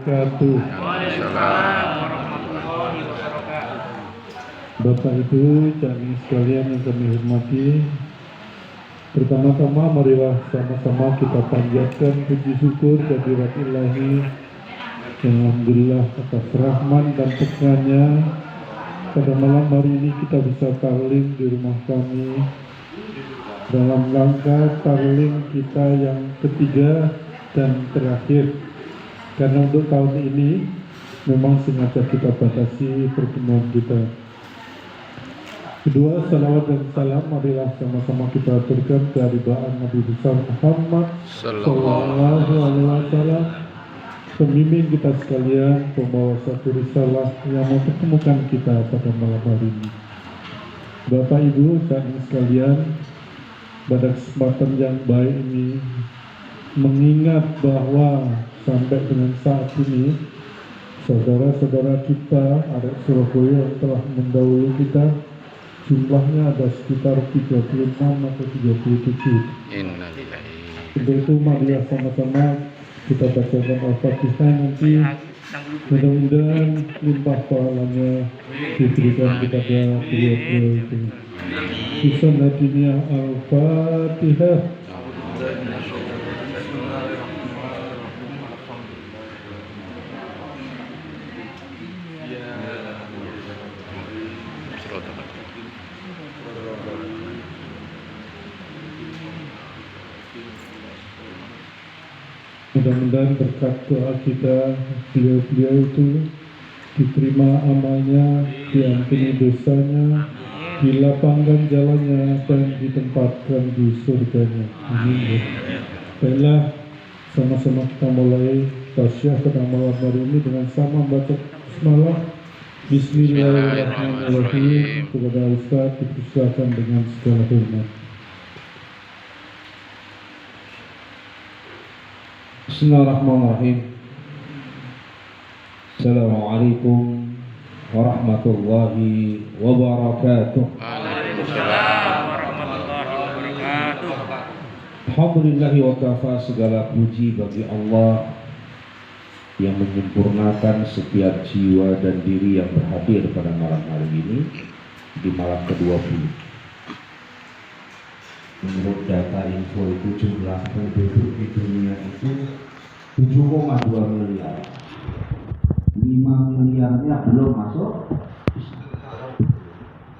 wabarakatuh. Waalaikumsalam warahmatullahi wabarakatuh. Bapak Ibu, jamaah sekalian yang kami hormati, pertama-tama marilah sama-sama kita panjatkan puji syukur kehadirat Ilahi yang alhamdulillah atas rahman dan berkahnya pada malam hari ini kita bisa taklim di rumah kami dalam rangka taklim kita yang ketiga dan terakhir. Karena untuk tahun ini memang sengaja kita batasi pertemuan kita. Kedua, salawat dan salam marilah sama-sama kita aturkan kehadiran Nabi besar Muhammad Sallallahu Alaihi Wasallam, pemimpin kita sekalian, pembawa satu risalah yang mempertemukan kita pada malam hari ini. Bapak Ibu dan sekalian, pada kesempatan yang baik ini, mengingat bahwa sampai dengan saat ini saudara-saudara kita arek Surabaya yang telah mendahului kita jumlahnya ada sekitar 36 atau 37. Untuk itu marilah sama-sama kita bacakan Al-Fatihah, nanti mudah-mudahan limpah pahalanya diberikan kepada beliau-beliau itu. Kisah Nadiniyah Al-Fatihah. Mudah-mudahan berkat doa kita, beliau-beliau itu diterima amalnya, diampuni dosanya, dilapangkan jalannya, dan ditempatkan di surganya. Amin. Baiklah, sama-sama kita mulai tasyah pada malam hari ini dengan sama membaca bismillah. Bismillahirrahmanirrahim. Kepada Ustaz dipersilakan dengan segala hormat. Bismillahirrahmanirrahim. Assalamualaikum warahmatullahi wabarakatuh. Waalaikumsalam warahmatullahi wabarakatuh. Alhamdulillahi wa kafa, segala puji bagi Allah yang menyempurnakan setiap jiwa dan diri yang berhadir pada malam hari ini, di malam ke-20. Menurut data info itu jumlah penduduk di dunia itu 7,2 miliar. 5 miliarnya belum masuk,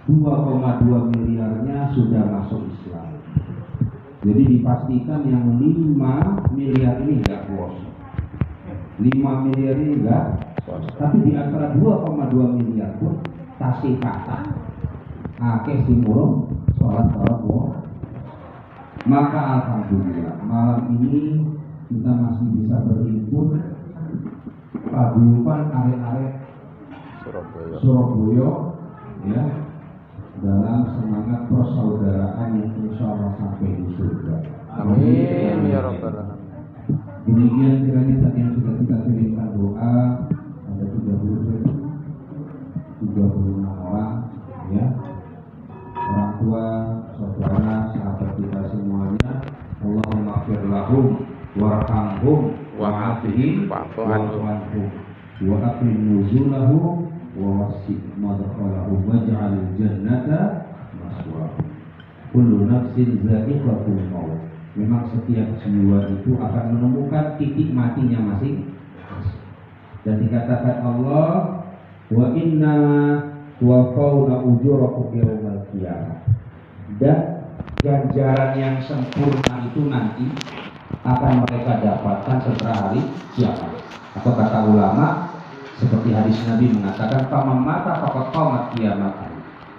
2,2 miliarnya sudah masuk Islam. Jadi dipastikan yang 5 miliar ini enggak kosong. 5 miliar ini enggak kosong. Tapi di antara 2,2 miliar pun tasih kata akeh sing urung sholat tarawih. Maka alhamdulillah malam ini kita masih bisa berhimpun paguyuban arek-arek Surabaya ya, dalam semangat persaudaraan yang insya Allah sampai di surga. Amin ya rabbal alamin. Demikian kiranya tadi yang sudah kita kirimkan doa ada 36 orang ya, orang tua, saudara, sahabat kita semuanya. Allahumma fir lahum warhamhum wa'afihim wa'fu anhum wa akrim nuzulahum wa wasi' madkhalahum waj'al jannata maswahum. Kullu nafsin za'iqatul maut. Memang setiap jiwa itu akan menemukan titik matinya masing-masing. Dan dikatakan Allah, wa inna tuwaffawna ujurakum yaumal qiyamah. Dan ganjaran yang sempurna itu nanti akan mereka dapatkan setelah hari kiamat. Atau kata ulama, seperti hadis Nabi mengatakan, faman mata faqad qamat kiamat.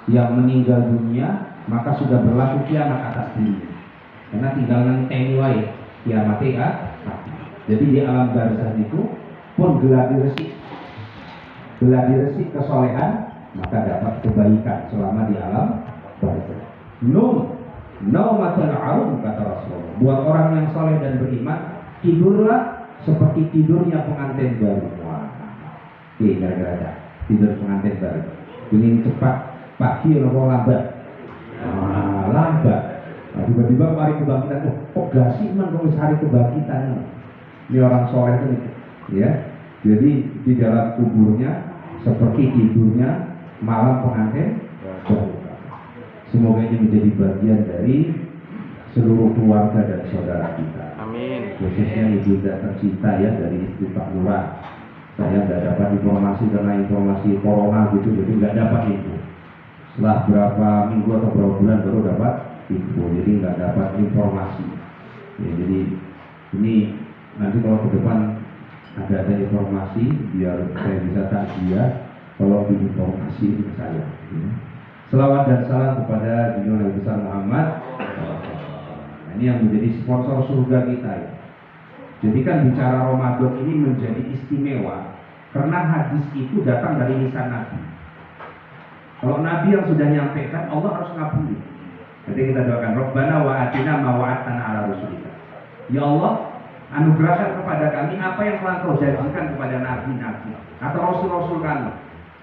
Yang meninggal dunia maka sudah berlaku kiamat atas dirinya. Karena tinggal ngenteni wae kiamat mati. Jadi di alam barzah itu pun geladi resik kesolehan, maka dapat kebaikan selama di alam barzah. Naumatul arum, kata Rasulullah. Buat orang yang soleh dan beriman, tidurlah seperti tidurnya pengantin baru. Wah, gara-gara tidur pengantin baru. Ingin cepat pagi atau lambat? Lambat. Nah, tiba-tiba hari kebangkitan, kok gak sih man kalau hari kebangkitan? Ini orang soleh itu, ya. Jadi di dalam kuburnya seperti tidurnya malam pengantin baru. Semoga ini menjadi bagian dari seluruh keluarga dan saudara kita. Amin. Khususnya ibunda tercinta ya dari istri Pak Lurah. Saya nggak dapat informasi karena informasi corona gitu, jadi nggak dapat info. Setelah berapa minggu atau berapa bulan baru dapat info, jadi nggak dapat informasi. Ya, jadi ini nanti kalau ke depan ada informasi biar saya bisa takziah, kalau informasi itu ke saya. Ya. Selawat dan salam kepada Junjungan Nabi besar Muhammad. Nah, ini yang menjadi sponsor surga kita ya. Jadi kan bicara Ramadan ini menjadi istimewa karena hadis itu datang dari lisan Nabi. Kalau Nabi yang sudah nyampaikan, Allah harus ngabuli. Jadi kita doakan Rabbana wa atina ma wa'adtana ala rasulika. Ya Allah, anugerahkan kepada kami apa yang telah Kau janjikan kepada nabi-nabi atau rasul-rasul kami.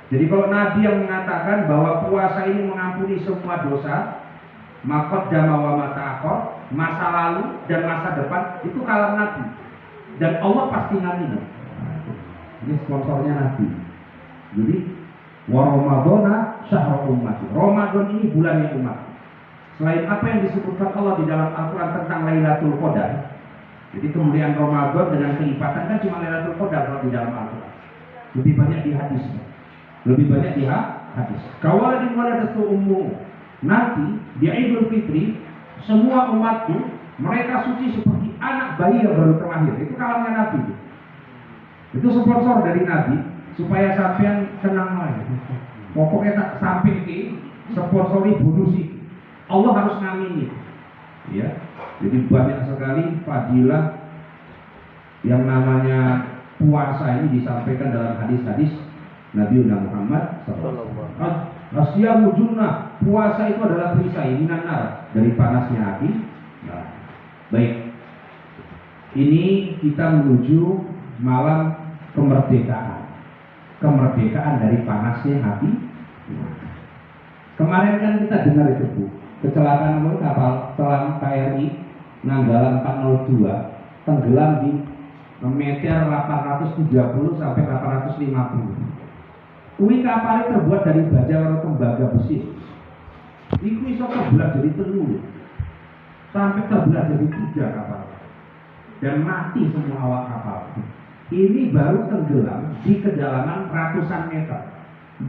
Jadi kalau Nabi yang mengatakan bahwa puasa ini mengampuni semua dosa, maqad dama wa mata'akhir, masa lalu dan masa depan, itu kalam Nabi. Dan Allah pasti ngamin. Ini sponsornya Nabi. Jadi wa ramadhana syahrul ummati. Ramadan ini bulannya umat. Selain apa yang disebutkan Allah di dalam Al-Quran tentang Lailatul Qadar, jadi kemudian Ramadan dengan kelipatan kan cuma Lailatul Qadar kalau di dalam Al-Quran. Lebih banyak di hadis. Lebih banyak di hadis. Kawaladin waladatu ummu. Nanti di Idul Fitri semua umatku mereka suci seperti anak bayi yang baru terlahir. Itu kalamnya Nabi. Itu sponsor dari Nabi supaya sampean tenang lagi. Pokoknya tak sampai ke sponsori bonus itu. Allah harus ngamini. Ya. Jadi banyak sekali fadilah yang namanya puasa ini disampaikan dalam hadis-hadis Nabi Muhammad SAW. Asyamu junnah, puasa itu adalah perisai minan nar, dari panasnya hati. Nah, baik. Ini kita menuju malam kemerdekaan. Kemerdekaan dari panasnya hati. Kemarin kan kita dengar itu Bu, kecelakaan kapal selam KRI Nanggala 402 tenggelam di meter 830 sampai 850. Kuwi kapal terbuat dari baja atau tembaga besi. Iku iso terbelah jadi telu. Sampai terbelah jadi 3 kapal. Dan mati semua awak kapal. Ini baru tenggelam di kedalaman ratusan meter.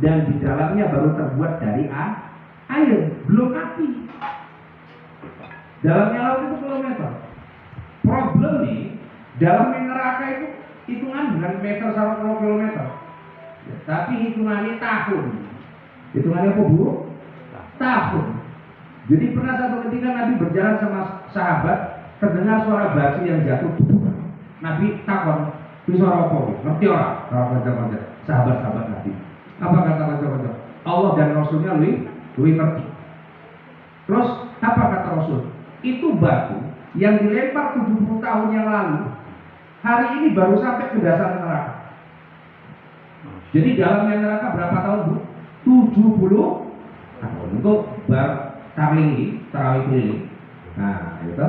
Dan di dalamnya baru terbuat dari air, belum api. Dalamnya laut itu kilometer. Problem nih, dalamnya neraka itu hitungan bukan meter sama kilometer. Ya, tapi hitungannya tahun. Hitungannya apa Bu? Tahun. Jadi pernah satu ketika Nabi berjalan sama sahabat, terdengar suara batu yang jatuh. Nabi takon, "Ini suara apa?" Ngerti orang? Kalau sahabat-sahabat Nabi. Apa kata baca-baca? Allah dan Rasulnya lebih ngerti. Terus apa kata Rasul? Itu batu yang dilempar 70 tahun yang lalu, hari ini baru sampai ke dasar neraka. Jadi dalamnya neraka berapa tahun Bu? 70 tahun. Untuk bar tarawih keliling. Nah itu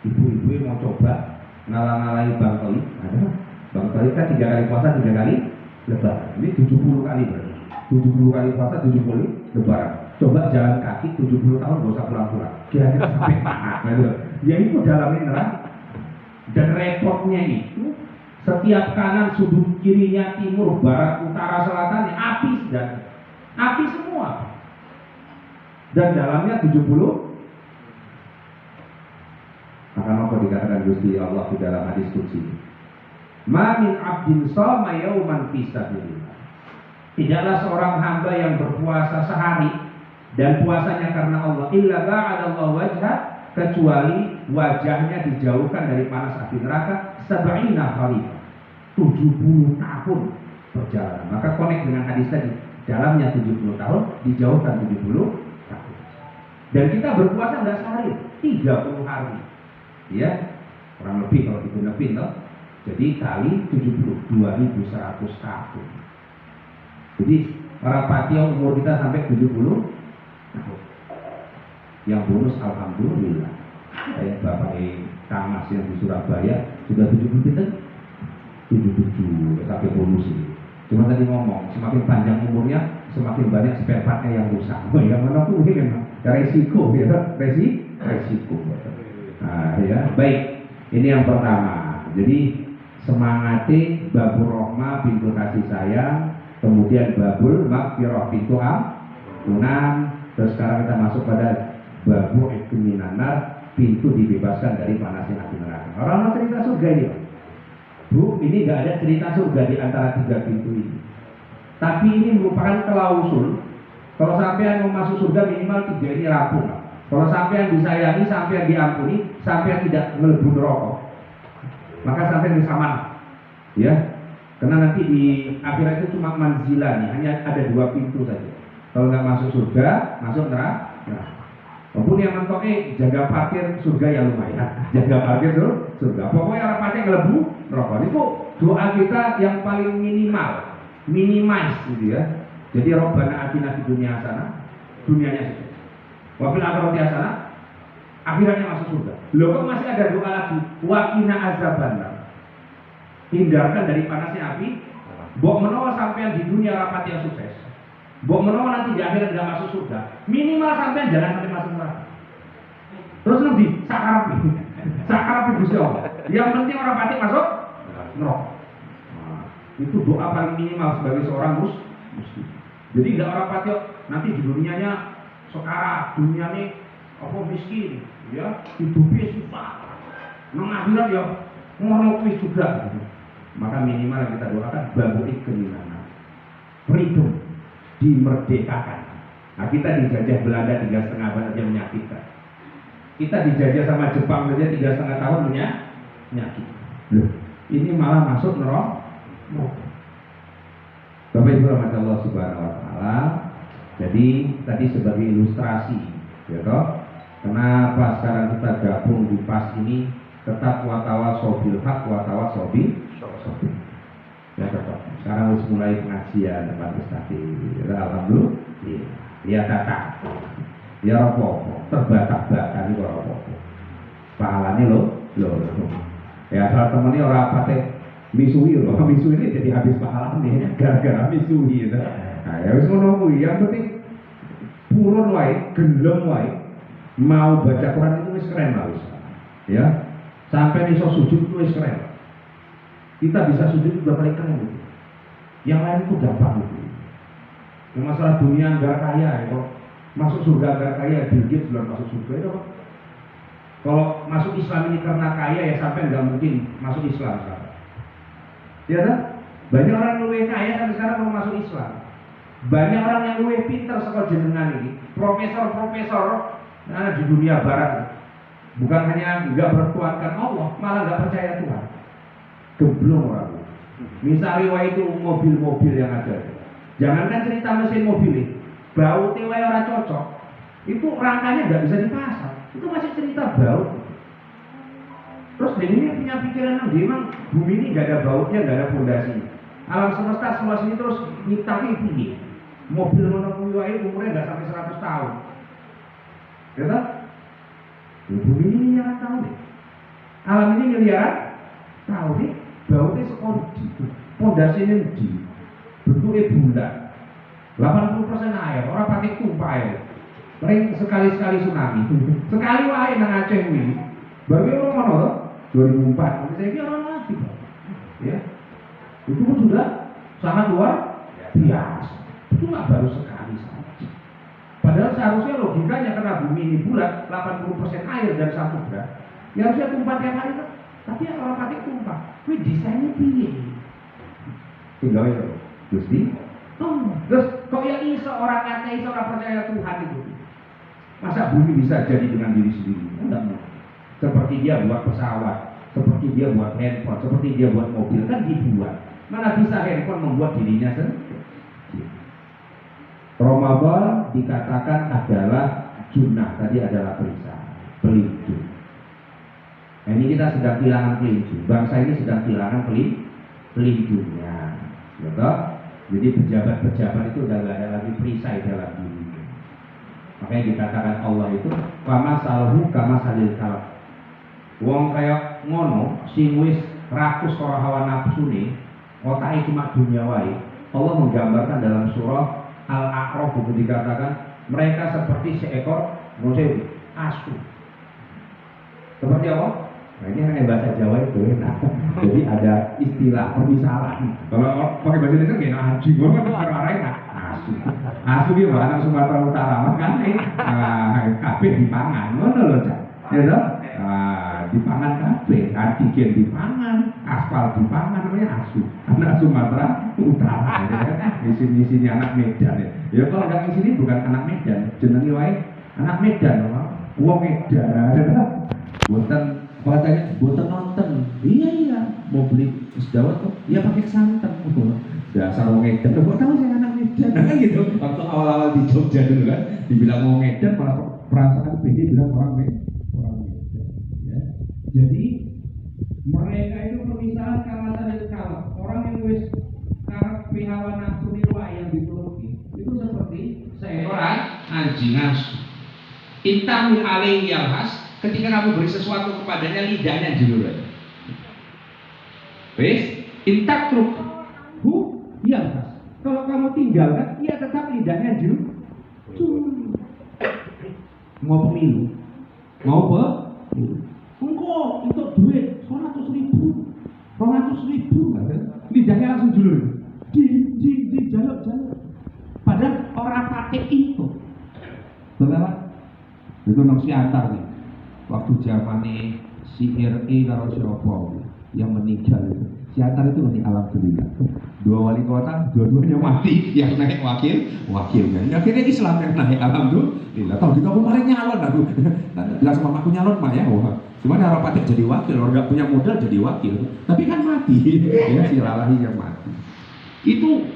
ibu-ibu mau coba ngalang-alangi Bang Toli. Bang Toli kan 3 kali puasa 3 kali lebaran. Ini 70 kali berarti. 70 kali puasa 70 lebaran. Coba jalan kaki 70 tahun gak usah pulang-pulang. Kira-kira sampai mana? Ya itu dalamnya neraka. Dan repotnya itu setiap kanan, sudut kirinya, timur, barat, utara, selatan, api dan api semua. Dan dalamnya 70. Maka apa dikatakan Gusti Allah di dalam hadis qudsi? Ma min abdin shoma yauman fi sabilillah. Tidaklah seorang hamba yang berpuasa sehari dan puasanya karena Allah illa ba'adallahu wajha, kecuali wajahnya dijauhkan dari panas api neraka 70 kali, 70 tahun perjalanan. Maka connect dengan hadis tadi, dalamnya 70 tahun, dijauhkan 70 tahun. Dan kita berpuasa enggak sehari, 30 hari. Ya, kurang lebih kalau digenepin toh. Jadi kali 70, 2100 tahun. Jadi para patio umur kita sampai 70 tahun. Yang bonus alhamdulillah. Kayak Bapak Kang Mas yang di Surabaya sudah 70 tahun. 77 tapi polusi. Cuma tadi ngomong, semakin panjang umurnya, semakin banyak spare partnya yang rusak. Yang mana pun ini memang resiko, ya, resiko. Nah, ya, baik. Ini yang pertama. Jadi semangati babur rahmah, pintu kasih sayang, kemudian babul maghfirah, pintu ampunan. Terus sekarang kita masuk pada babul ikminanar, pintu dibebaskan dari panasnya api neraka. Orang cerita surga ini, Bu, ini nggak ada cerita surga di antara tiga pintu ini. Tapi ini merupakan klausul. Kalau sampean mau masuk surga minimal tiga ini rampung. Kalau sampean disayangi, sampean diampuni, sampean tidak melebu neraka, maka sampean bisa aman. Ya, karena nanti di akhirat itu cuma manzilah nih, hanya ada dua pintu saja. Kalau nggak masuk surga, masuk neraka. Walaupun yang mentok jaga parkir surga ya lumayan, jaga parkir surga. Pokoknya orang parkir ngelebu neraka. Itu doa kita yang paling minimize gitu ya. Jadi Rabbana atina fid dunya hasanah, dunianya saja. Wa fil akhirati hasanah, akhiratnya masuk surga. Loh kok masih ada doa lagi? Wa qina azabannar. Hindarkan dari panasnya api. Mbok menawa sampean di dunia rapat yang sukses, mbok menawa nanti di akhirat tidak masuk surga, minimal sampean jangan sampai masuk neraka. Terus nanti sakarap Gusti Allah. Yang penting orang pati masuk neraka. Nah, itu doa paling minimal sebagai seorang muslim. Jadi tidak orang pati nanti di dunianya sekarat, dunianya apa miskin, ya hidupnya susah. Nang akhirat ya ngono kuwi juga. Maka minimal yang kita doakan babu ikminana, freedom, dimerdekakan. Nah kita dijajah Belanda 3,5 abad aja menyakitkan. Kita dijajah sama Jepang saja 3,5 tahun menyakitkan. Loh, ini malah masuk neraka. Bapak Ibu rahmat Allah subhanahu wa ta'ala. Jadi tadi sebagai ilustrasi, ya toh, kenapa sekarang kita gabung di PAS ini, tetap watawasaw bil haq watawasaw sobi. Ya tetap. Sekarang harus mulai pengajian tempat mustaqim. Ya, alhamdulillah. Ya tata. Ya apa-apa. Terbata-bata ini apa-apa. Pahalanya lo. Ya salah temennya orang apa teh misui loh. Misui ini jadi habis pahalanya gara-gara misui. Nah, ya harus menunggu. Yang penting purun wae, gelem wae. Mau baca Quran itu wis keren lah wis. Ya. Sampai iso sujud itu wis keren. Kita bisa sujud udah paling keren gitu. Yang lain itu gampang gitu. Yang masalah dunia nggak kaya ya, kalau masuk surga nggak kaya, Bill Gates belum masuk surga itu apa? Kalau masuk Islam ini karena kaya ya sampai nggak mungkin masuk Islam sekarang. Ya kan? Banyak orang yang lebih kaya sampai sekarang mau masuk Islam. Banyak orang yang lebih pintar sekolah jenengan ini, profesor di dunia barat. Bukan hanya nggak bertuhankan Allah, malah nggak percaya Tuhan. Geblong orang. Misalnya itu mobil-mobil yang ada. Jangankan cerita mesin mobil ini, bau tewa orang cocok, itu rangkanya nggak bisa dipasang. Itu masih cerita bau. Terus ini punya pikiran dia memang bumi ini nggak ada bautnya, nggak ada fondasinya. Alam semesta semua sini terus nyiptain ini. Mobil monokuwi umurnya nggak sampai 100 tahun. Ya kan? Bumi ini miliaran tahun nih. Alam ini miliaran tahun nih. Bautnya sekondi, fondasinya di bentuknya bulat. 80% air, orang pakai tumpah air. Mereka sekali-sekali tsunami, sekali wae nang Aceh ini. Bagi orang mana loh? 2004, saya kira orang lagi, ya. Itu pun sudah sangat luar biasa. Itu nggak baru sekali saja. Padahal seharusnya logikanya karena bumi ini bulat, 80% air dan 1 gram, ya harusnya tumpah tiap hari kan. Tapi orang pakai tumpah, wih desainnya piye? Tinggal itu, Gusti. Terus kok yang iso orang ateis, orang percaya Tuhan itu? Masa bumi bisa jadi dengan diri sendiri? Enggak mungkin. Seperti dia buat pesawat, seperti dia buat handphone, seperti dia buat mobil, kan dibuat. Mana bisa handphone membuat dirinya sendiri? Ramadan dikatakan adalah junnah, tadi adalah perisai, pelindung. Nah, ini kita sedang kehilangan pelindung. Bangsa ini sedang kehilangan pelindungnya. Betul? Jadi pejabat-pejabat itu udah gak ada lagi perisai dalam diri. Makanya dikatakan Allah itu kama salhu kama salil kalb. Wong kayak ngono sing wis rakus karo hawa nafsu nih, otaknya cuma dunia wae. Allah menggambarkan dalam surah Al-A'raf itu dikatakan mereka seperti seekor asu. Seperti apa? Nah, ini hanya bahasa Jawa itu. Nah, jadi ada istilah permisalan. Kalau pakai bahasa Indonesia gini, anjing, gue kan arah-arahnya asu. Asu dia anak Sumatera Utara, kan nih, kabeh dipangan, ngono loh, Cak. Ya toh? Dipangan kabeh, antigen dipangan, aspal dipangan, namanya asu. Anak Sumatera Utara, ya. Isi-isinya anak Medan ya. Ya kalau nggak sini bukan anak Medan, jenenge wae anak Medan, wong Medan. Buatan katanya buatan nonton, iya mau beli es dawet kok, iya pakai santan, dasar wong Medan, kok tahu saya anak Medan, kan gitu. Waktu awal-awal di Jogja dulu kan, dibilang wong Medan malah perasaan PD bilang orang Medan. Ya. Jadi mereka itu permisalan kawasan itu kalah. Orang yang wis karepe hawa nafsu yang dituruti itu seperti seekor anjing asu. Intamil alaihi yalhas. Ketika kamu beri sesuatu kepadanya, lidahnya julur. Wes, intak truk, iya. Kalau kamu tinggalkan, ia tetap lidahnya julur. Mau pemilu, mau apa? Enggak, itu duit 100.000, 200.000, lidahnya langsung julur. Di jalur. Padahal orang pakai itu, betul? Itu nasi antar nih. Waktu zamannya si RI karo Siropo yang meninggal itu, si Antar itu nih alhamdulillah 2 wali kota, dua-duanya mati, yang naik wakilnya. Akhirnya Islam yang naik alhamdulillah. Tahu juga kemarin nyalon, aduh, bilang sama aku nyalon mah ya, wah. Cuma harapannya jadi wakil, orang nggak punya modal jadi wakil, tapi kan mati, ya si lalahi yang mati. Itu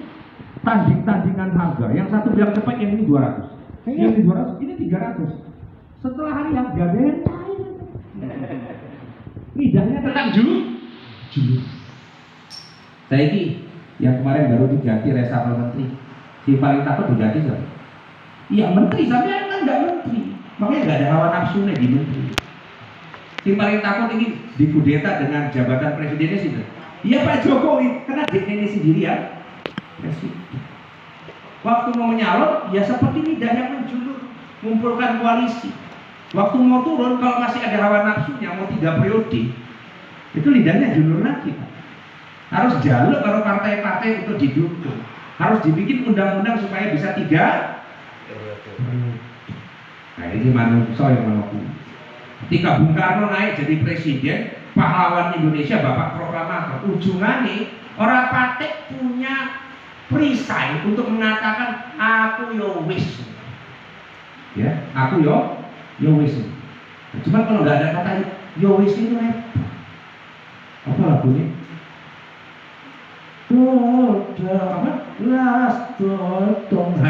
tandingan harga. Yang satu bilang cepat, yang ini 200, yang ini 200, ini 300. Setelah hari yang gak ada yang cair, lidahnya tetap julur. Saya ini yang kemarin baru diganti resapel menteri, si paling takut diganti siapa? Iya menteri, tapi kan nggak menteri, makanya nggak ada hawa nafsunya di menteri. Si paling takut ini dikudeta dengan jabatan presidennya sih. Iya Pak Jokowi, karena ini sendiri ya presiden. Waktu mau menyalon, ya seperti lidahnya menjulur, mengumpulkan koalisi. Waktu mau turun, kalau masih ada hawa nafsunya, mau 3 periode, itu lidahnya julur lagi. Harus jalur kalau partai-partai itu didukung. Harus dibikin undang-undang supaya bisa 3. Nah ini manusia yang mengaku. Ketika Bung Karno naik jadi presiden, pahlawan Indonesia, Bapak Proklamator, ujungannya orang partai punya perisai untuk mengatakan aku yo wis. Ya, aku yo wis. Cuma kalau nggak ada kata yo wis itu apa lagunya? Las dodong.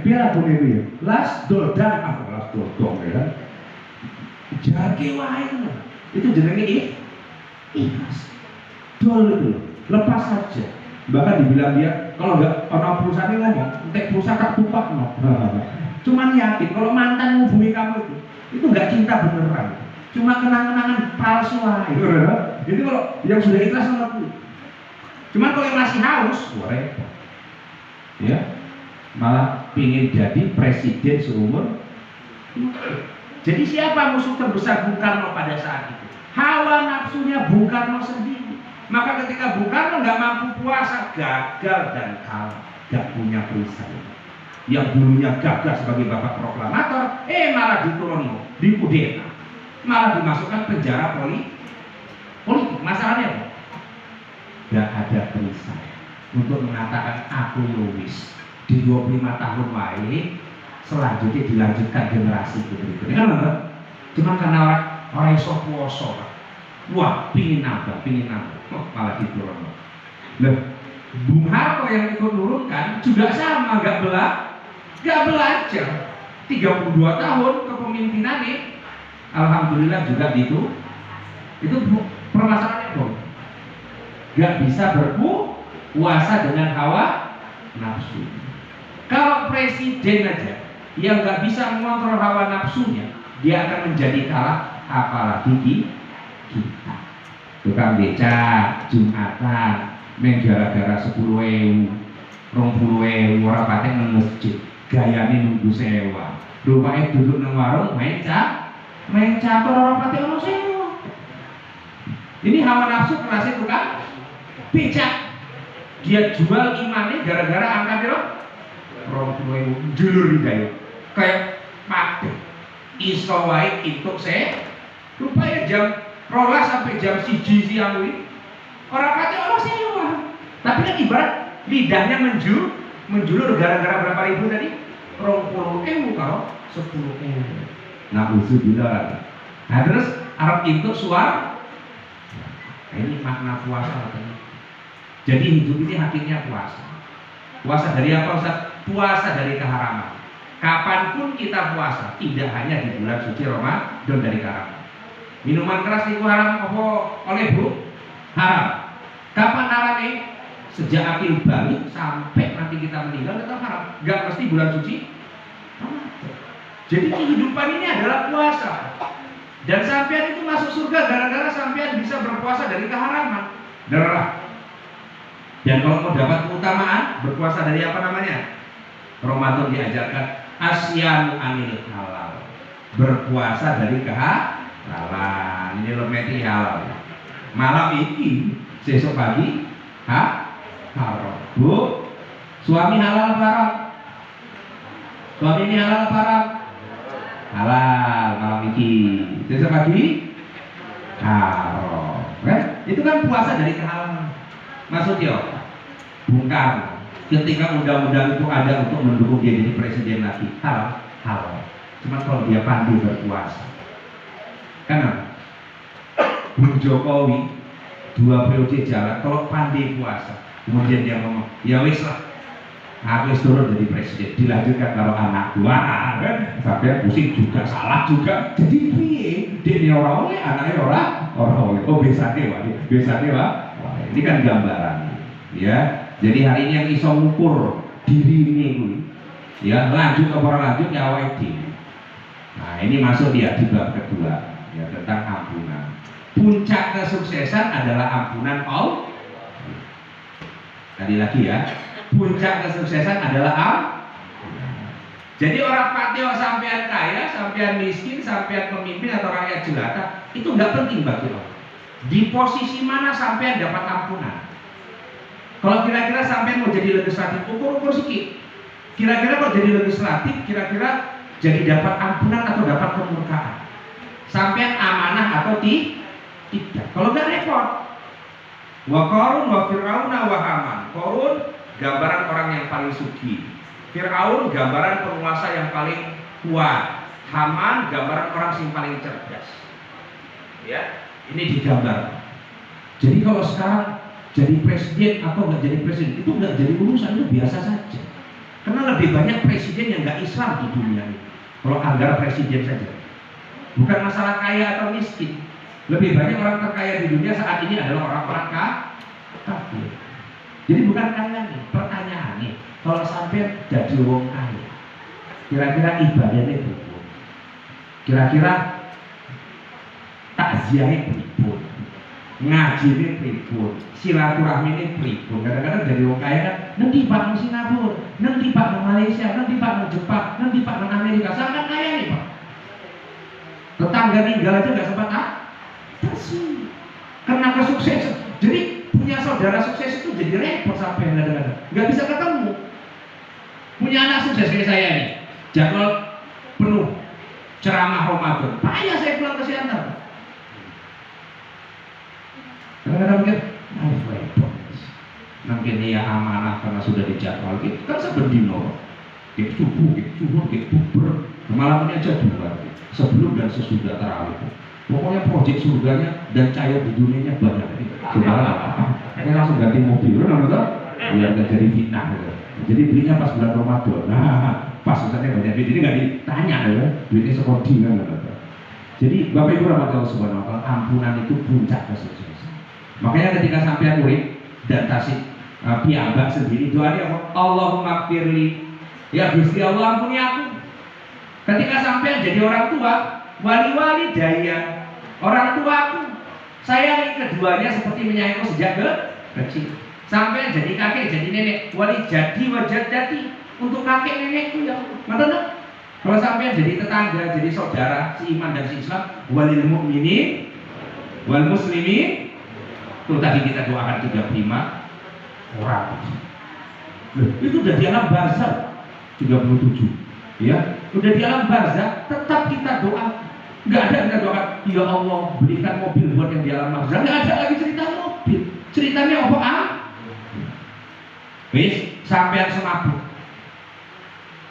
Biar lagunya itu ya. Las dodang, apa las dodong ya? Jaki wae. Itu jenenge ikhlas. Dol itu, lepas saja. Bahkan dibilang dia kalau nggak orang perusahaan ngomong, entek perusahaan tak tupak no. Cuman yakin kalau mantan menghubungi kamu itu nggak cinta beneran, cuma kenang-kenangan palsu aja. Jadi kalau yang sudah ikhlas sama aku, cuman kalau yang masih haus, repot. Ya, malah pingin jadi presiden seumur. Jadi siapa musuh terbesar Bung Karno pada saat itu? Hawa nafsunya Bung Karno sendiri. Maka ketika Bung Karno nggak mampu puasa, gagal dan kalah, nggak punya perisai. Yang dulunya gagal sebagai Bapak Proklamator, malah dituruni, dikudeta, malah dimasukkan penjara politik. Masalahnya apa? Nggak ada perisai untuk mengatakan aku lulus di 25 tahun wae, selanjutnya dilanjutkan generasi berikutnya. Kan? Cuma karena orang iso puasa, wah pingin nambah, malah diturun. Loh, Bung Harto yang ikut nurunkan juga sama, nggak belajar. 32 tahun kepemimpinannya, alhamdulillah juga gitu. Itu permasalahannya dong. Nggak bisa berpuasa dengan hawa nafsu. Kalau presiden aja yang nggak bisa mengontrol hawa nafsunya, dia akan menjadi kalah, apalagi kita. tukang becak Jumatan meng gara-gara 10.000 20.000 ora patek nang masjid gayane nunggu sewa rupane duduk nang warung main catur ora patek ono sewa. Ini hawa nafsu kerasnya tukang becak, dia jual imannya gara-gara angka piro 20.000 dulur digawe kayak patek iso wae entuk rupanya jam 12 sampai jam 1 siang kuwi ora patek ono sewa. Tapi kan ibarat lidahnya menjulur gara-gara berapa ribu tadi? 20.000 kalau 10.000. Nah uzubillah. Nah terus Arab itu suar. Nah, ini makna puasa katanya. Jadi hidup ini hakikatnya puasa. Puasa dari apa Ustaz? Puasa dari keharaman. Kapanpun kita puasa, tidak hanya di bulan suci Ramadan dari keharaman. Minuman keras itu haram apa oleh Bu? Haram. Kapan haramnya? Sejak akhir balik sampai nanti kita meninggal tetap haram. Gak mesti bulan suci Ramadan. Jadi kehidupan ini adalah puasa. Dan sampean itu masuk surga gara-gara sampean bisa berpuasa dari keharaman. Darah. Dan kalau mau dapat keutamaan berpuasa dari apa namanya? Ramadan diajarkan asyamu anil halal. Berpuasa dari kehalalan. Ini lemeti halal. Malam ini besok pagi haram. Bu, suami halal apa haram? Suami ini halal apa haram? Halal malam ini. Besok pagi haram. Kan? Itu kan puasa dari kehalalan. Maksudnya Bung Karno ketika undang-undang itu ada untuk mendukung dia jadi presiden lagi halal. Cuma kalau dia pandai berpuasa. Karena Bung Jokowi 2 periode jalan kalau pandai puasa kemudian dia ngomong ya wis lah aku wis turun jadi presiden dilanjutkan kalau anak dua kan sampai pusing juga salah juga jadi piye dia orang oleh anaknya orang oleh oh biasanya ini kan gambaran ya. Jadi hari ini yang iso ngukur diri ini ya lanjut apa lanjut ya awake dhewe. Nah ini masuk dia di bab kedua ya tentang ampunan. Puncak kesuksesan adalah ampunan Allah. Tadi lagi ya, puncak kesuksesan adalah ampunan. Jadi orang patio sampean kaya, sampean miskin, sampean pemimpin atau rakyat jelata itu nggak penting bagi Allah. Di posisi mana sampean dapat ampunan? Kalau kira-kira sampean mau jadi legislatif, ukur sedikit. Kira-kira kalau jadi legislatif, kira-kira jadi dapat ampunan atau dapat kemurkaan? Sampean amanah atau tidak? Kalau nggak repot. Wa Qarun wa Fir'aun wa Haman. Qarun gambaran orang yang paling suci. Fir'aun gambaran penguasa yang paling kuat. Haman gambaran orang yang paling cerdas. Ya, ini digambar. Jadi kalau sekarang jadi presiden atau nggak jadi presiden itu nggak jadi urusan, itu biasa saja. Karena lebih banyak presiden yang nggak Islam di dunia ini. Kalau anggar presiden saja, bukan masalah kaya atau miskin. Lebih banyak orang terkaya di dunia saat ini adalah orang-orang kafir. Jadi bukan kaya nih, pertanyaan nih, kalau sampai jadi wong kaya, kira-kira ibadahnya berapa? Kira-kira takziahnya berapa? Ngajinya berapa? Silaturahminya berapa? Kadang-kadang jadi wong kaya kan, nanti Pak di Singapura, nanti Pak di Malaysia, nanti Pak di Jepang, nanti Pak di Amerika, sangat kaya nih Pak. Tetangga tinggal aja nggak sempat bersih karena kesuksesan. Jadi punya saudara sukses itu jadi repot sampai kadang-kadang nggak bisa ketemu. Punya anak sukses kayak saya nih, jadwal penuh ceramah Ramadan, payah saya pulang ke Siantar. Kadang-kadang mikir, repot. Mungkin ya amanah karena sudah dijadwal. Kan sebendino, subuh, bubur, malamnya aja 2 sebelum dan sesudah tarawih. Pokoknya proyek surganya dan cair di dunianya banyak. Ini langsung ganti mobil, biar nggak jadi fitnah. Jadi belinya pas bulan Ramadan. Nah, pas usahanya banyak duit, jadi nggak ditanya ya, duitnya sekodi kan. Jadi Bapak Ibu rahmatullah subhanahu wa ta'ala, ampunan itu puncak kesuksesan. Makanya ketika sampai murid dan tasik piambak sendiri doanya apa? Allahumma firli, ya Gusti Allah ampuni aku. Ketika sampai jadi orang tua, wali-wali daya orang tua aku Sayangi keduanya seperti menyayangi sejak kecil. Sampai jadi kakek, jadi nenek, wali jadi wajah jadi untuk kakek nenekku ya Allah. Mana? Kalau sampai jadi tetangga, jadi saudara, si iman dan si Islam, walil mu'minin, wal muslimin. Tuh tadi kita doakan 35 orang. Loh, itu udah di alam barzah 37, ya. Udah di alam barzah, tetap kita doa. Nggak ada kita doa, ya Allah berikan mobil buat yang di alam barzah. Nggak ada lagi cerita mobil. Ceritanya apa? Wis sampean semabuk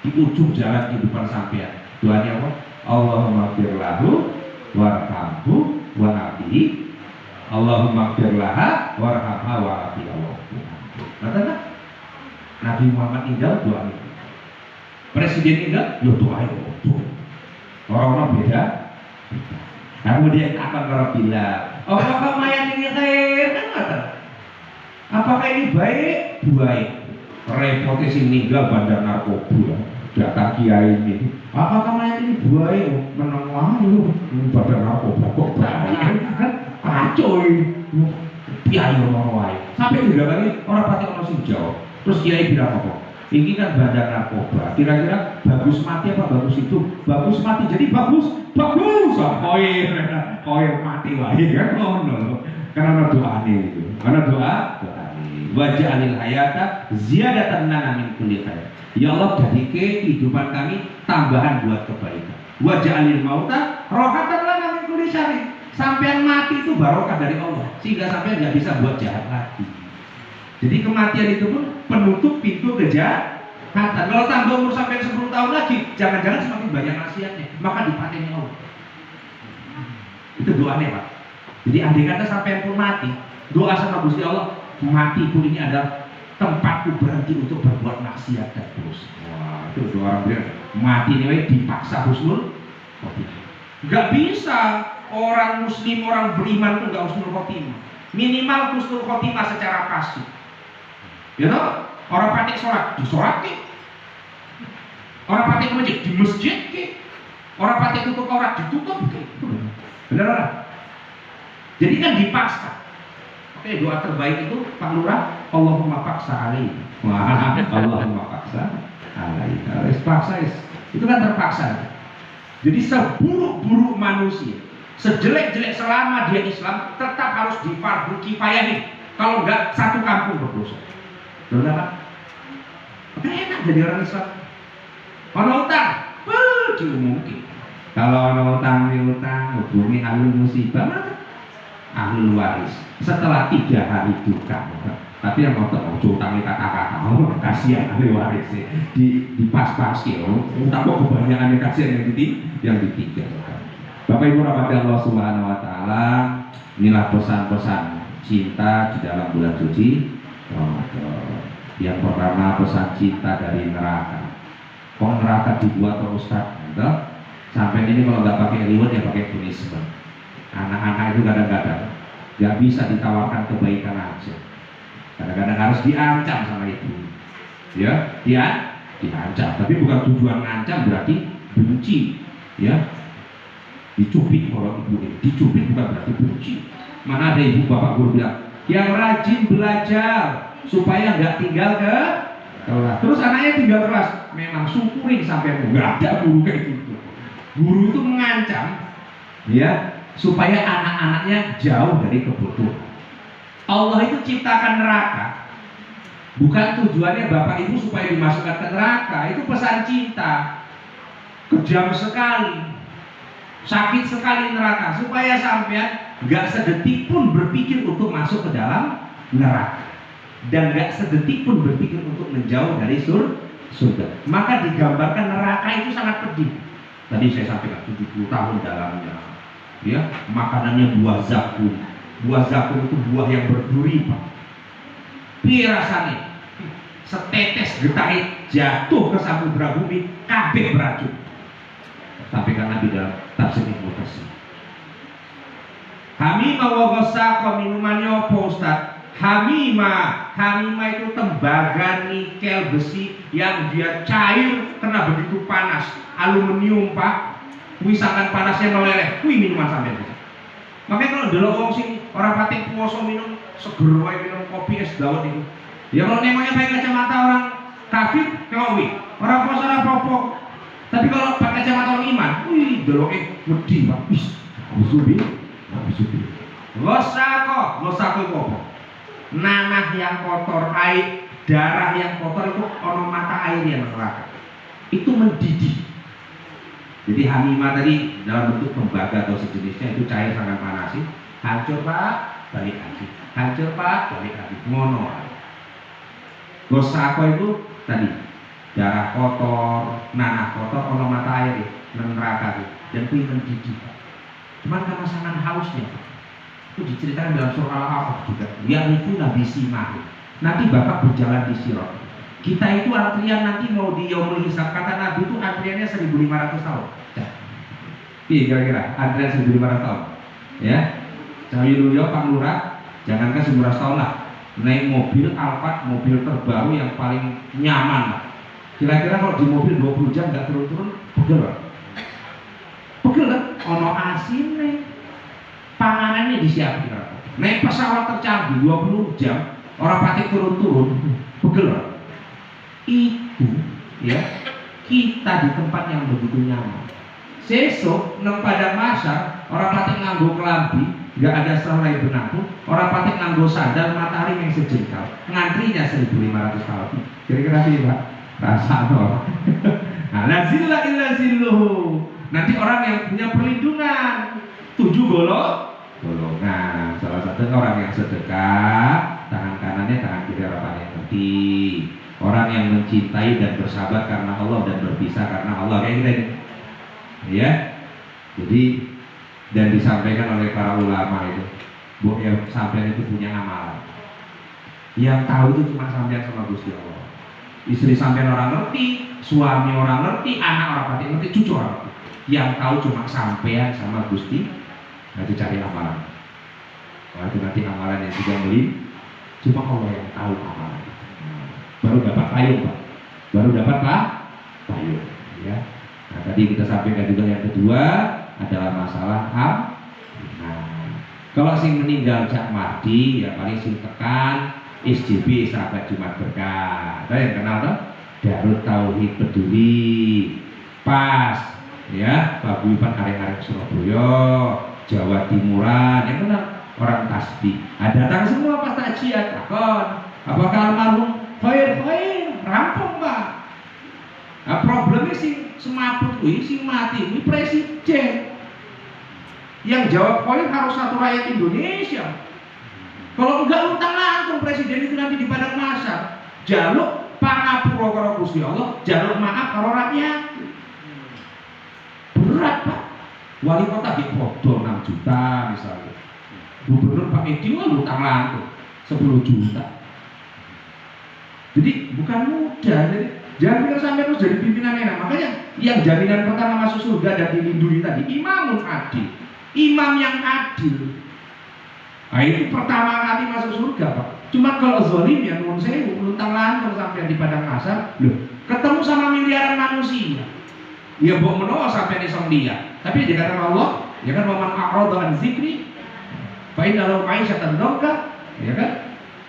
di ujung jalan kehidupan sampean. Doanya apa? Allahumma ighfir lahu warhamhu wa'afihi. Allahumma ighfir laha warhamha wa'afihi. Nah, Nabi Muhammad tinggal doa itu. Presiden tinggal, yo doa itu. Orang-orang beda. Kemudian akan bilang, apakah mayat ini khair? Kan kata, apakah ini baik? Baik. Repotnya si meninggal bandar narkoba. Data kiai ini. Apakah mayat ini baik? Menengah lu bandar narkoba kok baik? Kan kacau ini. Kiai orang lain. Sampai juga kali orang pati orang sing jawab. Terus kiai bilang apa? Ini kan bandar narkoba. Kira-kira bagus mati apa bagus hidup? Bagus mati. Jadi bagus. Koir mati lagi kan? Oh no. Karena doa itu. Karena doa waj'alil hayata ziyadatan lana min kulli khair. Ya Allah, jadikan kehidupan kami tambahan buat kebaikan. Waj'alil mauta rahatan lana min kulli syarr. Sampean mati itu barokah dari Allah, sehingga sampean nggak bisa buat jahat lagi. Jadi kematian itu pun penutup pintu kejahatan. Kalau tambah umur sampai 10 tahun lagi, jangan-jangan semakin banyak maksiatnya, maka dipateni Allah. Itu doanya Pak. Jadi andai kata sampai pun mati, doa sama Gusti Allah, mati pun ini adalah tempatku berhenti untuk berbuat maksiat dan terus. Wah, itu doa orang bilang, mati ini dipaksa husnul khotimah. Gak bisa orang muslim, orang beriman itu gak husnul khotimah. Minimal husnul khotimah secara pasif. You know? Orang patik sholat, disolati. Orang patik ke masjid, di masjid. Orang patik tutup aurat, ditutup. Benar? Jadi kan dipaksa. Oke, doa terbaik itu Pak Lurah, Allahumma paksa alaih. Allahumma paksa alaih. Harus paksa, itu kan terpaksa. Jadi seburuk-buruk manusia, sejelek-jelek selama dia Islam, tetap harus difardu kifayahin. Kalau enggak, satu kampung berdosa. Betul Pak? Oke, enak jadi orang Islam. Ono utang, diumumkan. Kalau ono utang, hubungi ahlul musibah, mana? Ahlul waris. Setelah 3 hari duka, tapi yang mau utangnya kakak-kakak, kasihan ahlul waris di pas-pas utang kok kebanyakan yang kasihan yang ditinggal. Bapak Ibu rahmati Allah Subhanahu Wa Taala, inilah pesan-pesan cinta di dalam bulan suci Ramadan. Yang pertama, pesan cinta dari neraka. Kok neraka dibuat terus Ustaz? Sampai ini kalau nggak pakai reward ya pakai punishment. Anak-anak itu kadang-kadang nggak bisa ditawarkan kebaikan aja. Kadang-kadang harus diancam sama ibu. Ya, diancam. Tapi bukan tujuan ngancam berarti benci. Ya, dicubit kalau ibu ini. Dicubit bukan berarti benci. Mana ada ibu bapak guru bilang, yang rajin belajar supaya nggak tinggal ke kelas. Terus anaknya tinggal kelas, memang syukurin sampai nggak ada guru kayak gitu. Guru itu mengancam, ya, supaya anak-anaknya jauh dari kebutuhan. Allah itu ciptakan neraka, bukan tujuannya bapak ibu supaya dimasukkan ke neraka. Itu pesan cinta. Kejam sekali, sakit sekali neraka, supaya sampean nggak sedetik pun berpikir untuk masuk ke dalam neraka, dan nggak sedetik pun berpikir untuk menjauh dari surga. Maka digambarkan neraka itu sangat pedih. Tadi saya sampaikan 70 tahun dalamnya, ya, makanannya buah zakum. Buah zakum itu buah yang berduri, Pak. Piye rasanya? Setetes getahnya jatuh ke samudra bumi, kabeh beracun. Sampaikan Nabi dalam tafsir Ibnu Katsir. Hamimah wa ghassaqa minumannya apa Ustaz? Hamimah itu tembaga nikel besi yang dia cair kena begitu panas. Aluminium Pak, misalkan panasnya meleleh, minuman sampai. Makanya kalau dulu orang sini orang pating puasa minum seger wae minum kopi es dawet itu. Ya kalau nemoknya pakai kacamata orang kafir, kawi. Orang puasa ora apa-apa. Tapi kalau pakai kacamata orang iman, wih, deloke wedi, Pak. Wis, kusubi. Losako itu apa? Nanah yang kotor, air, darah yang kotor itu ono mata air yang neraka. Itu mendidih. Jadi hamimah tadi dalam bentuk tembaga atau sejenisnya itu cair sangat panas sih. Hancur Pak, balik lagi. Hancur Pak, balik lagi. Ngono. Losako itu tadi darah kotor, nanah kotor, ono mata air neraka dan itu mendidih. Cuman karena sangat hausnya, itu diceritakan dalam surah Al-A'raf juga. Yang itu Nabi Simah. Nanti Bapak berjalan di Sirat. Kita itu antrian nanti mau di Yaumul Hisab, kata Nabi itu antriannya 1.500 tahun. Iya kira-kira antrian 1.500 tahun. Ya, Cahyonuyo Pak Lurah, jangankan 1.500 tahun lah. Naik mobil Alphard, mobil terbaru yang paling nyaman. Kira-kira kalau di mobil 20 jam nggak turun-turun, pegel Pak. Pegel kan? Ono asine, panganannya disiapin. Naik pesawat tercanggih 20 jam, orang patik turun-turun, pegel. Itu ya kita di tempat yang begitu nyaman. Sesuk nang pada masa orang patik nganggo kelambi, nggak ada selai benangku, orang patik nganggo sandal matahari yang sejengkal, ngantrinya 1.500 tahun. Kira-kira sih Pak, rasa no. Nah, la zilla illa zilluhu. Nanti orang yang punya perlindungan 7 golongan. Salah satu orang yang sedekah, tangan kanannya tangan kiri orang yang ngerti. Orang yang mencintai dan bersabar karena Allah dan berpisah karena Allah, kayak gitu. Ya. Jadi dan disampaikan oleh para ulama itu, bahwa yang sampean itu punya amalan. Yang tahu itu cuma sampean sama Gusti Allah. Istri sampean orang ngerti, suami orang ngerti, anak orang pati ngerti, cucu orang ngerti. Yang tahu cuma sampean sama Gusti. Nanti cari amalan. Waktu nanti amalan yang juga beli, cuma Allah yang tahu amalan. Baru dapat payung Pak. Baru dapat Pak payung. Ya. Nah tadi kita sampaikan juga yang kedua adalah masalah nah, kalau sing meninggal Cak Mardi ya paling sing tekan SJB Sahabat Jumat Berkah. Ada yang kenal tuh? Darut Tauhid Peduli. Pas ya Pak Buipan arek-arek Surabaya, Jawa Timuran, yang kenal orang tasbih. Datang semua pas takjiat takon, apakah almarhum khair rampung Pak. Nah problemnya sing semaput kuwi sing mati kuwi presiden. Yang jawab khair harus satu rakyat Indonesia. Kalau enggak utang lantung presiden itu nanti di padang mahsyar. Jaluk pangapura karo Gusti Allah, jaluk maaf karo rakyat. Berat Pak. Wali kota di Podol 6 juta misalnya. Gubernur Pak Edi utang lantung 10 juta. Jadi bukan mudah. Jadi jangan pikir sampai terus jadi pimpinan enak. Makanya yang jaminan pertama masuk surga dan dilindungi tadi imamun adil. Imam yang adil. Nah itu pertama kali masuk surga Pak. Cuma kalau zalim ya nuwun sewu luntang lantung sampai di padang mahsyar, loh, ketemu sama miliaran manusia. Ya mbok menawa sampai iso lihat. Tapi dikatakan Allah, ya kan waman a'rada an zikri fa inna lahu ma'isyatan dhanka, ya kan?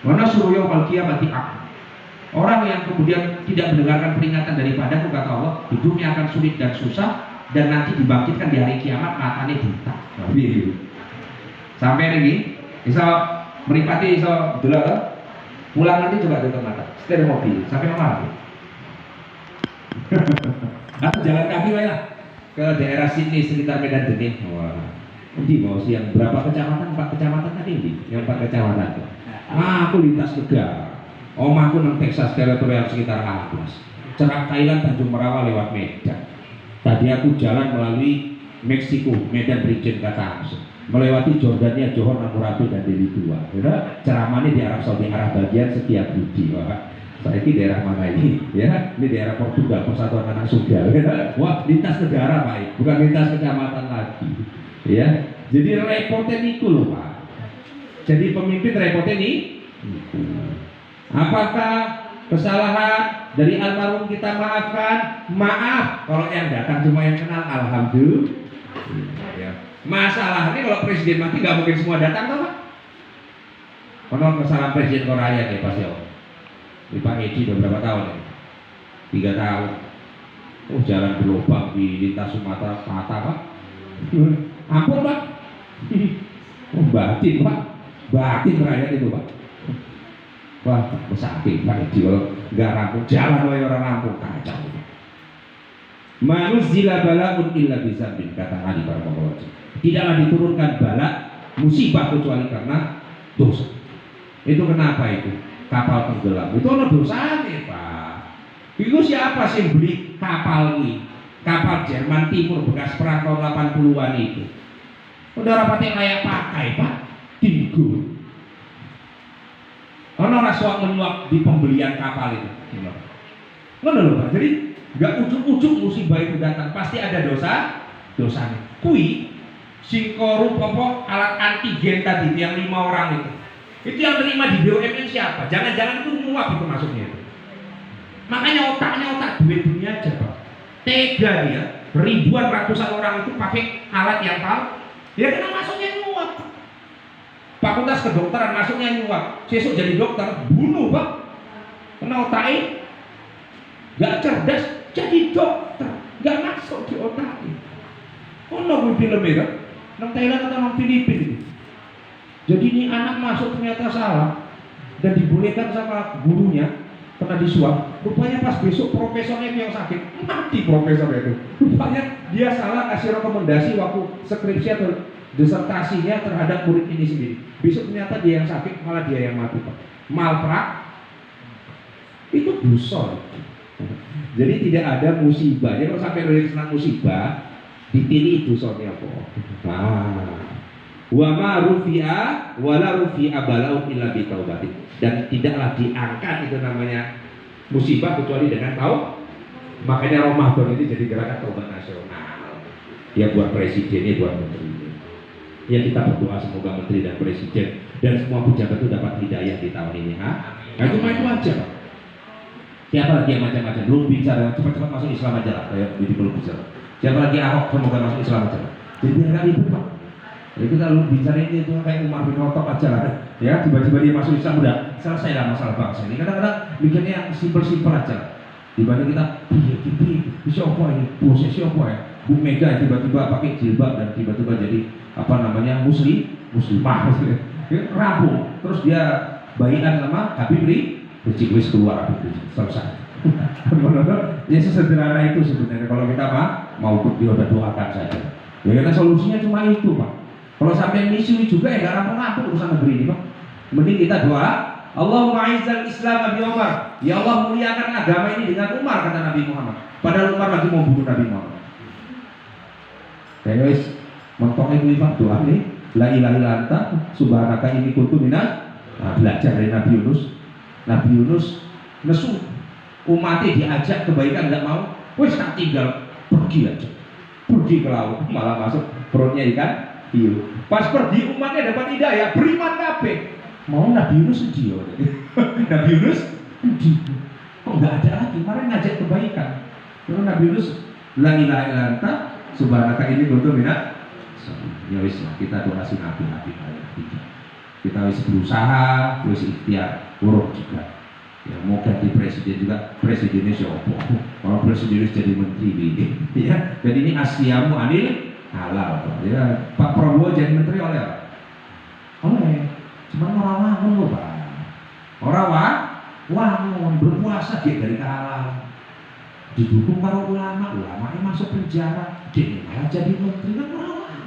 Wa nasru yaumal qiyamati a'ma. Orang yang kemudian tidak mendengarkan peringatan daripadaku kata Allah, hidupnya akan sulit dan susah dan nanti dibangkitkan di hari kiamat matanya buta. Sampai ini bisa meripati bisa delok pulang nanti coba tutup mata setir mobil sampai mana atau jalan kaki lah ke daerah sini sekitar Medan Denih. Wah ini mau siang berapa kecamatan 4 kecamatan tadi ini yang 4 kecamatan aku lintas negara omahku nang Texas teritorial sekitar Atlas cerak Thailand Tanjung Merawa lewat Medan. Tadi aku jalan melalui Meksiko Medan Brigjen Katamso melewati Jordania, Johor, Hammurabi dan Delhi II. Ceramahnya di Arab Saudi, Arab bagian setiap budi. Saya ini daerah mana ini? Ya, ini daerah Portugal, Persatuan Anak Sunggal. Wah, lintas negara Pak, bukan lintas kecamatan lagi. Ya, jadi repotnya itu loh Pak. Jadi pemimpin repotnya ini. Apakah kesalahan dari almarhum kita maafkan? Maaf. Kalau yang datang cuma yang kenal, alhamdulillah. Ya. Masalah ini kalau presiden mati nggak mungkin semua datang toh Pak. Kalau kesalahan Presiden Korea ya pasti ya. Di Pak Edi udah berapa tahun ya? 3 tahun. Oh jalan berlubang di lintas Sumatera patah Pak. Ampun Pak. Oh batin Pak. Batin rakyat itu Pak. Wah sakit Pak Edi kalau nggak rampung jalan oleh orang rampung kacau. Manuzila bala'un illa bisabin, kata Ali Barakallahu. Tidaklah diturunkan bala musibah kecuali karena dosa. Itu kenapa itu? Kapal tenggelam. Itu ada dosanya Pak. Itu siapa sih yang beli kapal ini? Kapal Jerman Timur bekas perang tahun 80-an itu. Udah rapatnya layak pakai Pak. Digo. Karena rasuah menyuap di pembelian kapal itu. Mana loh Pak? Jadi nggak ujuk-ujuk musibah itu datang, pasti ada dosanya. Kui sing korup apa alat antigen tadi yang 5 orang itu yang terima di BUMN siapa? Jangan-jangan itu nyuap itu masuknya itu. Makanya otak duit-duitnya aja Pak. Tega dia, ribuan ratusan orang itu pakai alat yang tahu. Ya karena masuknya nyuap. Fakultas kedokteran masuknya nyuap. Sesuk jadi dokter, bunuh Pak. Karena otaknya nggak cerdas. Jadi dokter, nggak masuk di otaknya. Oh no, film itu, nang Thailand atau nang Filipina. Jadi ini anak masuk ternyata salah dan dibolehkan sama gurunya pernah disuap. Rupanya pas besok profesornya yang sakit, mati profesor itu. Rupanya dia salah kasih rekomendasi waktu skripsi atau disertasinya terhadap murid ini sendiri. Besok ternyata dia yang sakit, malah dia yang mati. Malprak itu dosa. Jadi tidak ada musibah. Jadi kalau sampai dari senang musibah, dipilih itu soalnya apa? Wa ma rufi'a wala rufi'a bala'un illa bi taubatin. Dan tidaklah diangkat itu namanya musibah kecuali dengan taub. Makanya Ramadan ini jadi gerakan taubat nasional. Ya buat presidennya, buat menteri. Ya kita berdoa semoga menteri dan presiden dan semua pejabat itu dapat hidayah di tahun ini. Nah cuma itu aja Pak. Siapa lagi yang macam-macam belum bicara cepat-cepat masuk Islam aja lah, kayak jadi belum bicara. Siapa lagi Ahok semoga masuk Islam aja lah. Jadi biar ribut Pak. Jadi kita belum bicara ini itu kayak Umar bin Khattab aja lah. Ya tiba-tiba dia masuk Islam udah selesai lah masalah bangsa ini. Kadang-kadang bikinnya yang simpel-simpel aja. Dibanding kita siapa ini posisi apa ya? Bu Mega tiba-tiba pakai jilbab dan tiba-tiba jadi apa namanya muslimah rampung. Terus dia bayikan sama Habib Rizik keluar selesai. Ya sesederhana itu sebenarnya kalau kita mau doakan saja. Ya karena solusinya cuma itu Pak. Kalau sampai misi juga ya nggak rampung-rampung urusan negeri ini Pak. Mending kita doa, Allahumma aizzal Islam bi Umar. Ya Allah muliakan agama ini dengan Umar kata Nabi Muhammad. Padahal Umar lagi mau bunuh Nabi Muhammad. Ya guys, mentok itu Pak doa nih. La ilaha illa anta subhanaka inni kuntu minaz. Belajar dari Nabi Yunus. Nabi Yunus nesu umatnya diajak kebaikan nggak mau, wes tak tinggal pergi aja, pergi ke laut malah masuk perutnya ikan hiu. Pas pergi umatnya dapat hidayah, beriman kabeh. Mau Nabi Yunus sedih, Nabi Yunus sedih. Kok nggak ada lagi? Kemarin ngajak kebaikan. Terus Nabi Yunus la ilaha illa anta subhanaka inni kuntu minaz. Ya wis kita doa si Nabi. Kita harus berusaha, terus ikhtiar, urut juga. Ya mau ganti presiden juga, presidennya siapa? Kalau presiden jadi menteri, ya. Jadi ini asyamu anil halal. Ya Pak Prabowo jadi menteri oleh apa? Oleh, cuma orang wangun loh Pak. Orang wangun berpuasa dia dari halal. Didukung para ulama yang masuk penjara, dia malah jadi menteri kan orang.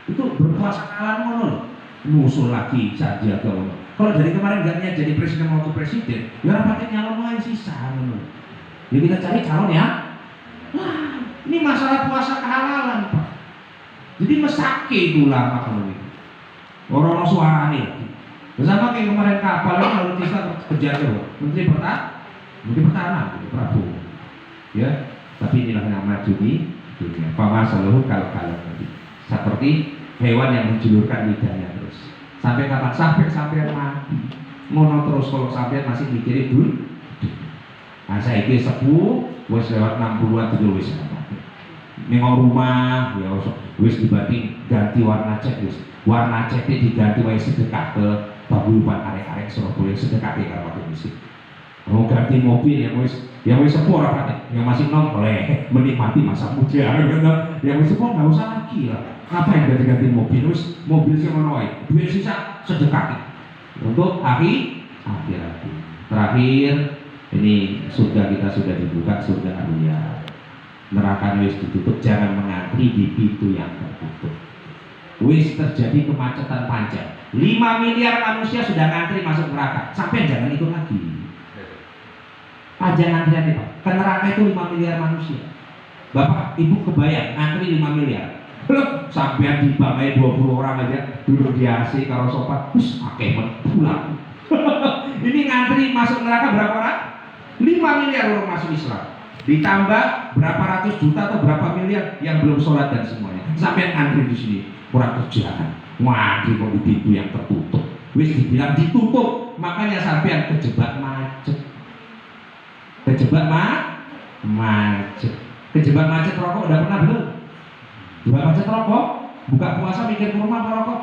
Itu berpuasa halal loh. Nusul lagi saja kalau dari kemarin nggak niat jadi presiden mau ke presiden ya rapatnya nyalon lain sisa ya kita cari calon ya. Wah ini masalah puasa kehalalan Pak, jadi mesake itu ulama kalau ini orang suara nih sama kayak kemarin kapal lalu kita kejar menteri pertahanan Prabowo ya, tapi inilah yang maju di dunia fama selalu kalau seperti hewan yang menjulurkan lidahnya terus. Sampai kapan? Sampai mati. Ngono terus kalau sampai masih mikirin dulu. Nah saya ini sepuh, wes lewat 60-an dulu wes. Nengok rumah, ya wes dibanting ganti warna cat wes. Warna catnya diganti wes sedekah ke paguyuban arek-arek Surabaya sedekah karo wakil miskin. Mau ganti mobil yang wis sepuh ora Pak, yang masih nong boleh menikmati masa muda gitu. Yang wis sepuh nggak usah lagi lah. Ngapain ganti mobil? Wis mobil sing ono wae. Duit sisa sedekah untuk akhirat. Terakhir ini surga kita sudah dibuka, surga Anuya. Neraka wis ditutup, jangan mengantri di pintu yang tertutup. Wis terjadi kemacetan panjang. 5 miliar manusia sudah ngantri masuk neraka. Sampai jangan ikut lagi. Panjang antrian Pak. Ke neraka itu 5 miliar manusia. Bapak, Ibu kebayang antri 5 miliar. Sampai dibangai 20 orang aja duduk di AC kalau sopan, terus pakai pulang. Ini ngantri masuk neraka berapa orang? 5 miliar orang masuk Islam. Ditambah berapa ratus juta atau berapa miliar yang belum sholat dan semuanya. Sampai antri di sini kurang kerjaan. Ngantri kok di pintu yang tertutup. Wis dibilang ditutup, makanya sampai kejebak macet. Kejebak macet. Kejebak macet rokok udah pernah belum? Buka macet rokok, buka puasa mikir kurma apa rokok?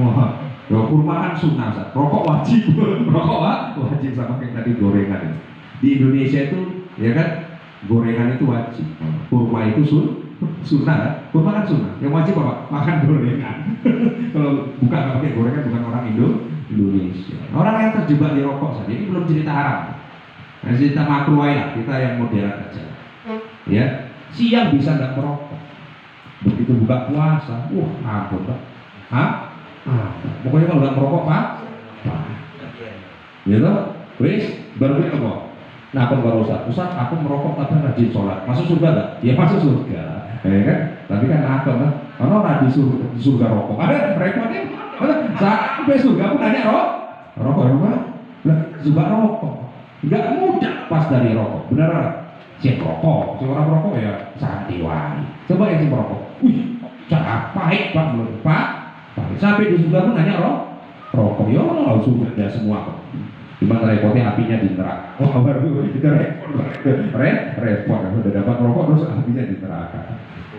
Wah, kurma kan sunnah, rokok wajib, rokok wajib sama kayak tadi gorengan. Di Indonesia itu, ya kan, gorengan itu wajib, kurma itu sunnah, kurma kan sunnah. Yang wajib apa? Makan gorengan. Kalau buka nggak pakai gorengan bukan orang Indonesia. Orang yang terjebak di rokok saja, ini belum cerita haram. Nah, cerita makruh ya, kita yang modern aja. Ya, siang bisa nggak merokok. Begitu buka puasa, ampun Pak. Pokoknya kalau nggak merokok Pak. Gitu, wis baru apa? Nah, aku baru Ustaz, aku merokok tapi rajin sholat. Masuk surga nggak? Ya masuk surga, ya kan? Tapi kan aku kan, karena orang di surga rokok. Ada repotnya, sampai surga pun nanya rokok yang mana? Lah, surga rokok. Nggak mudah pas dari rokok, beneran. Si rokok, si orang rokok ya santiwai. Coba yang si rokok, pahit Pak belum Pak. Sampai di surga pun nanya rokok, ya langsung ada semua kok. Gimana repotnya apinya di neraka? Baru itu repot. Udah dapat rokok terus apinya di neraka.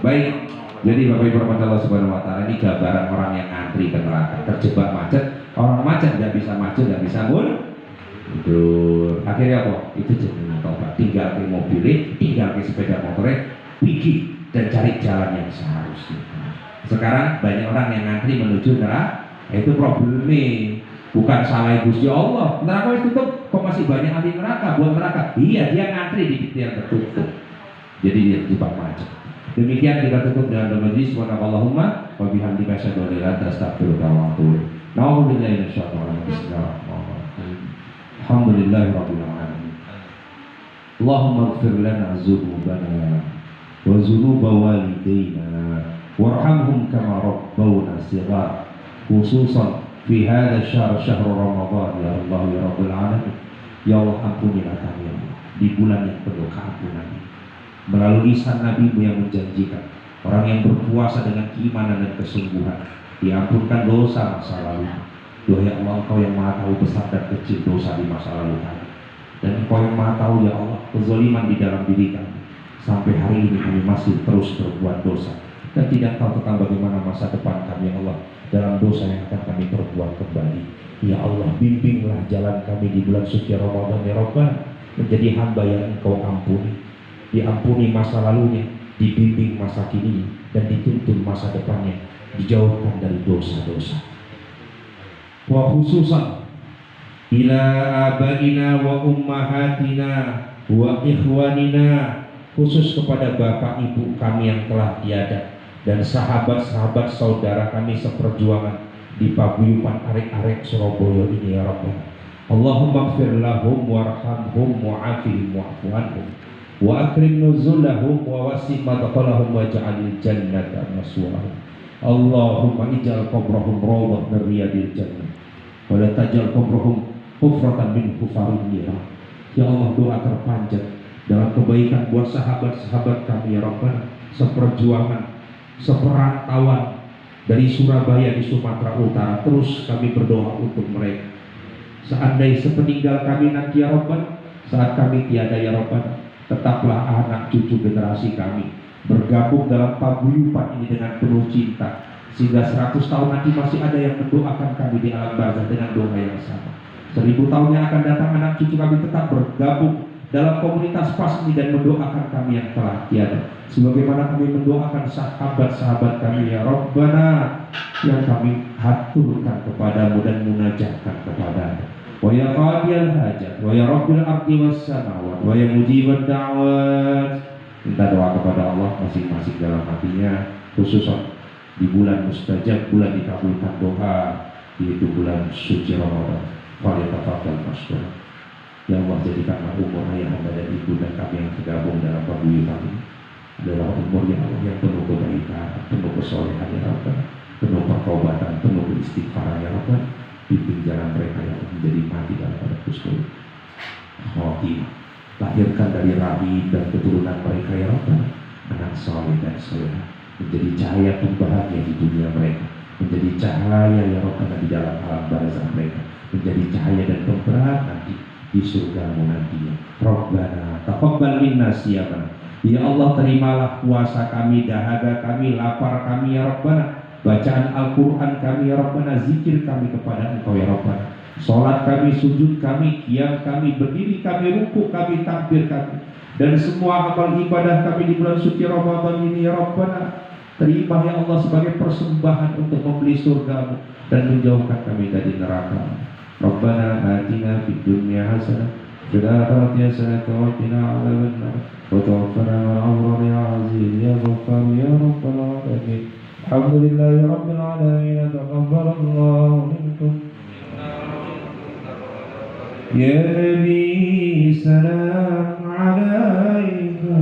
Baik, jadi Bapak Ibu Allah Subhanahu Wa Taala ini gambaran orang yang antri ke neraka, terjebak macet. Orang macet nggak bisa maju, nggak bisa mundur. Akhirnya apa? Itu jenisnya taubat. Tinggal ke mobilnya, tinggal ke sepeda motornya, pergi dan cari jalan yang seharusnya. Sekarang banyak orang yang ngantri menuju neraka. Itu problemnya. Bukan salah Gusti Allah. Neraka itu tutup, kok masih banyak ahli neraka buat neraka? Iya, dia ngantri di pintu yang tertutup. Jadi dia terjebak macet. Demikian kita tutup dengan doa majlis. Subhanallahumma wa bihamdika asyhadu an la ilaha illa anta astaghfiruka wa atubu ilaik. Na'udzubillahi minasyaitonir rajim. Bismillahirrahmanirrahim. Alhamdulillahirabbil alamin. Allahumma ighfir lana dzunubana wa dzunuba walidayna warhamhum kama rabbawna shighar. Khususan fi hadha syahr Ramadan ya Allah ya Rabbul alamin. Ya Allah ampunilah kami di bulan yang penuh keampunan ini. Melalui lisan Nabi-Mu yang menjanjikan orang yang berpuasa dengan keimanan dan kesungguhan diampunkan dosa masa lalu. Doa ya Allah, Engkau yang maha tahu besar dan kecil dosa di masa lalu kami. Dan Engkau yang maha tahu ya Allah kezaliman di dalam diri kami. Sampai hari ini kami masih terus berbuat dosa dan tidak tahu tentang bagaimana masa depan kami ya Allah dalam dosa yang akan kami perbuat kembali. Ya Allah, bimbinglah jalan kami di bulan suci Ramadan ya Rabbana menjadi hamba yang Engkau ampuni. Diampuni masa lalunya, dibimbing masa kini, dan dituntun masa depannya, dijauhkan dari dosa-dosa. Wa khususan ila abaina wa ummahatina wa ikhwanina, khusus kepada bapak ibu kami yang telah tiada dan sahabat-sahabat saudara kami seperjuangan di paguyuban arek-arek Surabaya ini ya Rabbana. Allahumma ighfir lahum warhamhum wa'afihim wa'fu anhum wa akrim nuzulahum wa wasi' madkhalahum waj'alil jannata maswahum. Allahumma ij'al qabrahum rawdah min riyadil jannah wa la taj'al qabrahum hufratan min hufarin nar. Ya Allah, doa terpanjang dalam kebaikan buat sahabat-sahabat kami ya Rabbana, seperjuangan, seperantauan dari Surabaya di Sumatera Utara. Terus kami berdoa untuk mereka. Seandainya sepeninggal kami nanti ya Rabbana, saat kami tiada ya Rabbana, tetaplah anak cucu generasi kami bergabung dalam paguyuban ini dengan penuh cinta, sehingga 100 tahun nanti masih ada yang mendoakan kami di alam barzah dengan doa yang sama. 1000 tahun yang akan datang anak cucu kami tetap bergabung dalam komunitas PASMI dan mendoakan kami yang telah tiada, sebagaimana kami mendoakan sahabat-sahabat kami ya Rabbana yang kami haturkan kepadamu dan munajatkan kepadamu. Wa ya qadiyal hajat wa ya rabbil ardi was samawat wa ya mujibad da'wat. Minta doa kepada Allah masing-masing dalam hatinya, khususnya di bulan mustajab, bulan dikabulkan doa, yaitu bulan suci Ramadan. Falyatafaddal masykur. Ya Allah, jadikanlah umur ayah anda dan ibu dan kami yang tergabung dalam paguyuban ini adalah umur yang Allah yang penuh kebaikan, penuh kesolehan ya Rabbana, penuh pertobatan, penuh istighfar ya Rabbana. Pimpin jalan mereka yang menjadi mati dalam pada khusnul khotimah. Lahirkan dari rahim dan keturunan mereka ya Rabbana anak soleh dan solehah, menjadi cahaya pembahagia di dunia mereka, menjadi cahaya ya Rabbana di dalam alam barzah mereka, menjadi cahaya dan pemberat nanti di surgamu nantinya. Rabbana taqabbal minna siyamana. Ya Allah, terimalah puasa kami, dahaga kami, lapar kami ya Rabbana, bacaan Al-Quran kami ya Rabbana, zikir kami kepada Engkau ya Rabbana, sholat kami, sujud kami, qiyam kami, berdiri kami, rukuk kami, takbir kami, dan semua amal ibadah kami di bulan suci Ramadan ini ya Rabbana. Terima ya Allah sebagai persembahan untuk membeli surgamu dan menjauhkan kami dari neraka. Rabbana atina fid dunya hasanah fil akhirati hasanah wa qina adzabannar wa tawaffana ma'al abrar ya aziz ya ghaffar ya rabbal alamin. Alhamdulillahi rabbil alamin. Taqabbalallahu minkum ya nabi, salam alaika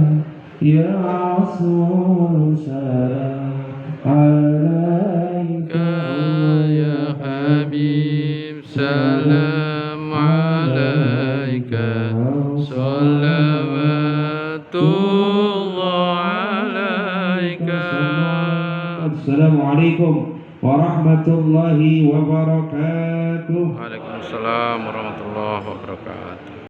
ya rasul, salam alaika ya habib, salam alaika, salawatullah alaika. Assalamualaikum warahmatullahi wabarakatuh. Waalaikumsalam warahmatullahi wabarakatuh.